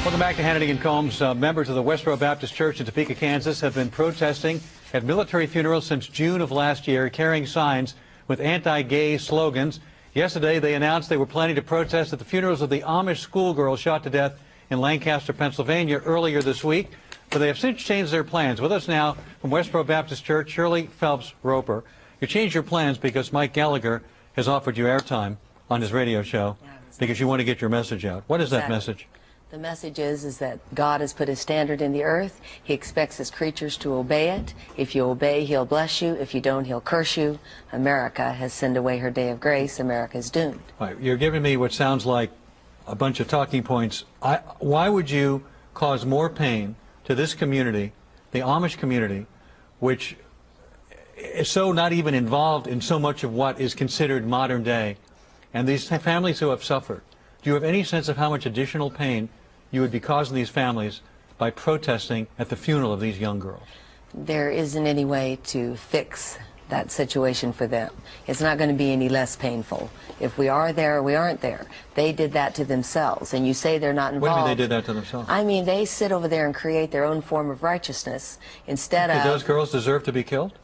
Welcome back to Hannity and Combs. Members of the Westboro Baptist Church in Topeka, Kansas have been protesting at military funerals since June of last year, carrying signs with anti-gay slogans. Yesterday, they announced they were planning to protest at the funerals of the Amish schoolgirl shot to death in Lancaster, Pennsylvania earlier this week, but they have since changed their plans. With us now from Westboro Baptist Church, Shirley Phelps Roper. You changed your plans because Mike Gallagher has offered you airtime on his radio show because you want to get your message out. What is that message? The message is that God has put his standard in the earth. He expects his creatures to obey it. If you obey, he'll bless you. If you don't, he'll curse you. America has sent away her day of grace. America is doomed. Right. You're giving me what sounds like a bunch of talking points. Why would you cause more pain to this community, the Amish community, which is so not even involved in so much of what is considered modern day, and these families who have suffered? Do you have any sense of how much additional pain you would be causing these families by protesting at the funeral of these young girls? There isn't any way to fix that situation for them. It's not going to be any less painful. If we are there or we aren't there. They did that to themselves, and you say they're not involved. What do you mean they did that to themselves? I mean, they sit over there and create their own form of righteousness instead of... Did those girls deserve to be killed?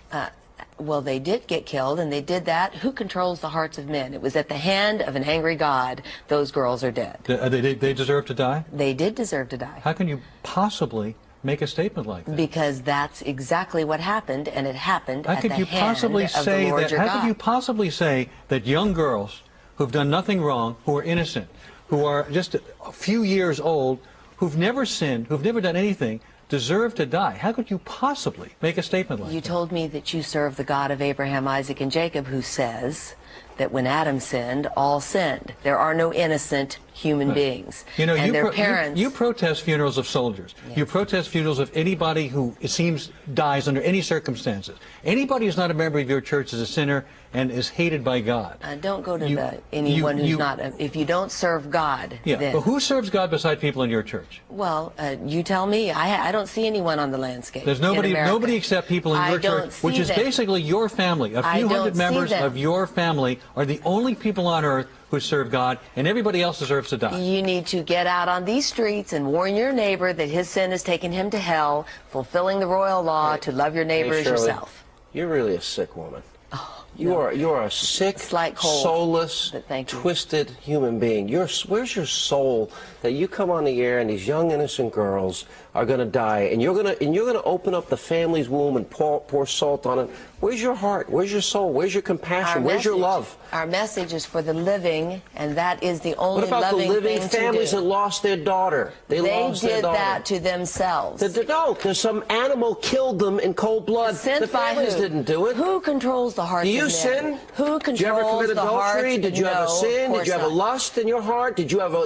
Well, they did get killed, and they did that. Who controls the hearts of men? It was at the hand of an angry God. Those girls are dead. They deserve to die? They did deserve to die. How can you possibly make a statement like that? Because that's exactly what happened, and it happened at the hand of the Lord your God. How could you possibly say that young girls who've done nothing wrong, who are innocent, who are just a few years old, who've never sinned, who've never done anything, deserve to die? How could you possibly make a statement like that? You told me that you serve the God of Abraham, Isaac, and Jacob, who says that when Adam sinned, all sinned. There are no innocent human beings. You know, and their parents... you protest funerals of soldiers. Yes. You protest funerals of anybody who, it seems, dies under any circumstances. Anybody who's not a member of your church is a sinner and is hated by God. Don't go to anyone who's not... If you don't serve God, then... But who serves God beside people in your church? Well, you tell me. I don't see anyone on the landscape. There's nobody except people in your church, which is basically your family. A few hundred members of your family are the only people on earth who serve God, and everybody else deserves to die. You need to get out on these streets and warn your neighbor that his sin has taken him to hell, fulfilling the royal law to love your neighbor as yourself. You're really a sick woman. Oh, you are a sick, soulless, twisted human being. Where's your soul that you come on the air and these young innocent girls are going to die, and you're going to open up the family's womb and pour salt on it? Where's your heart? Where's your soul? Where's your compassion? Where's your love? Our message is for the living, and that is the only loving thing to do. What about the living families that lost their daughter? They did that to themselves. No, because some animal killed them in cold blood. The families didn't do it. Who controls the hearts of men? Do you sin? Who controls the hearts? Did you ever commit adultery? Did you ever sin? Did you have a lust in your heart? Did you ever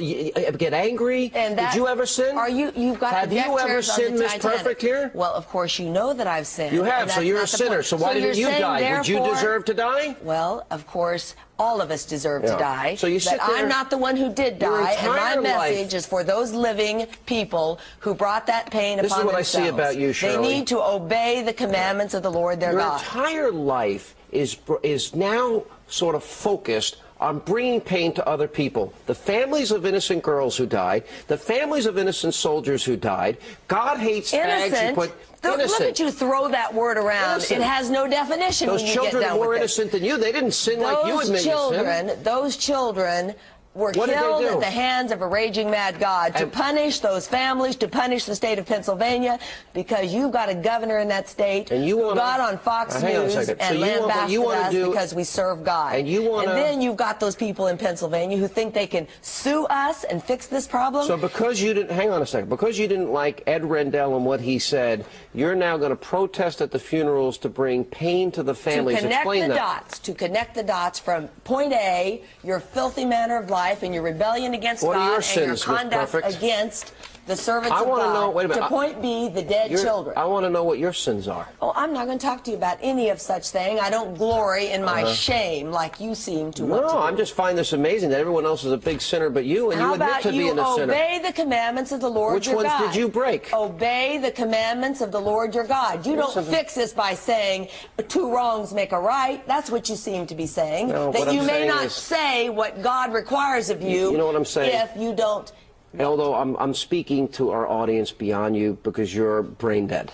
get angry? Did you ever sin? You've got have you ever sinned, Miss Perfect here? Well, of course you know that I've sinned. You have, so you're a sinner. So why didn't you die? Would you deserve to die? Well, of course, all of us deserve to die. So you sit but there, I'm not the one who did die, and my message is for those living people who brought that pain upon themselves. This is what I see about you, Shirley. They need to obey the commandments of the Lord their God. Your entire life is now sort of focused on bringing pain to other people. The families of innocent girls who died, the families of innocent soldiers who died. God hates fags who put... Look at you throw that word around. Innocent. It has no definition when you get done with it. Those children are more innocent than you. They didn't sin like you admit you sinned. Those children were killed at the hands of a raging mad God to punish those families, to punish the state of Pennsylvania, because you've got a governor in that state who got on Fox News and lambasted us because we serve God. And then you've got those people in Pennsylvania who think they can sue us and fix this problem. So because you didn't, hang on a second, because you didn't like Ed Rendell and what he said, you're now going to protest at the funerals to bring pain to the families. To connect the dots from point A, your filthy manner of life, and your rebellion against God and your conduct against the servants of God, to point B, the dead children. I want to know what your sins are. Oh, I'm not going to talk to you about any of such thing. I don't glory in my shame like you seem to want to. No, I just find this amazing that everyone else is a big sinner but you, and you admit to being a sinner. Obey the commandments of the Lord your God. Which ones did you break? Obey the commandments of the Lord your God. You don't fix this by saying two wrongs make a right. That's what you seem to be saying. No, that you may not say what God requires of you. You know what I'm saying? If you don't Although I'm speaking to our audience beyond you because you're brain dead.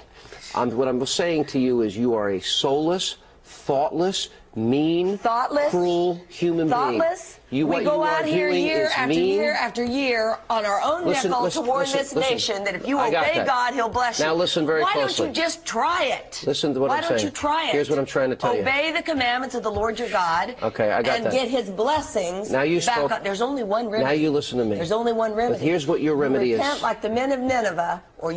What I'm saying to you is you are a soulless, thoughtless, mean, cruel human being. We go out here year after year after year on our own nickel to warn this nation that if you obey God, He'll bless you. Now listen very closely. Why don't you just try it? Listen to what I'm saying. Why don't you try it? Here's what I'm trying to tell you. Obey the commandments of the Lord your God. Okay, I got and that. Get His blessings now you back on. There's only one remedy. Now you listen to me. There's only one remedy. But here's what your remedy is. Repent like the men of Nineveh, or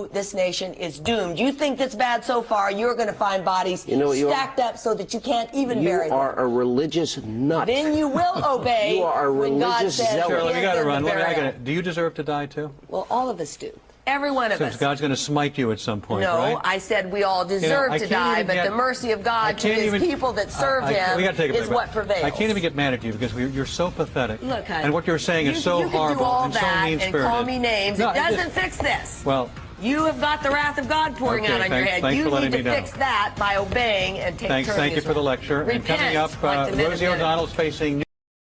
this nation, is doomed. You think that's bad so far, you're going to find bodies stacked up so that you can't even bury them. You are a religious nut. Then you will obey. You are a religious zealot. Shirley, we got to run. Do you deserve to die too? Well, all of us do. Every one of us. God's going to smite you at some point, no, right? I said we all deserve to die, but the mercy of God to His people that serve Him is what prevails. I can't even get mad at you because you're so pathetic. Look, honey, and what you're saying is so horrible and so mean-spirited. And call me names. It doesn't fix this. Well, you have got the wrath of God pouring out on your head. You need to fix that by obeying and taking. Thank you for the lecture. Repent, and coming up, Rosie O'Donnell's facing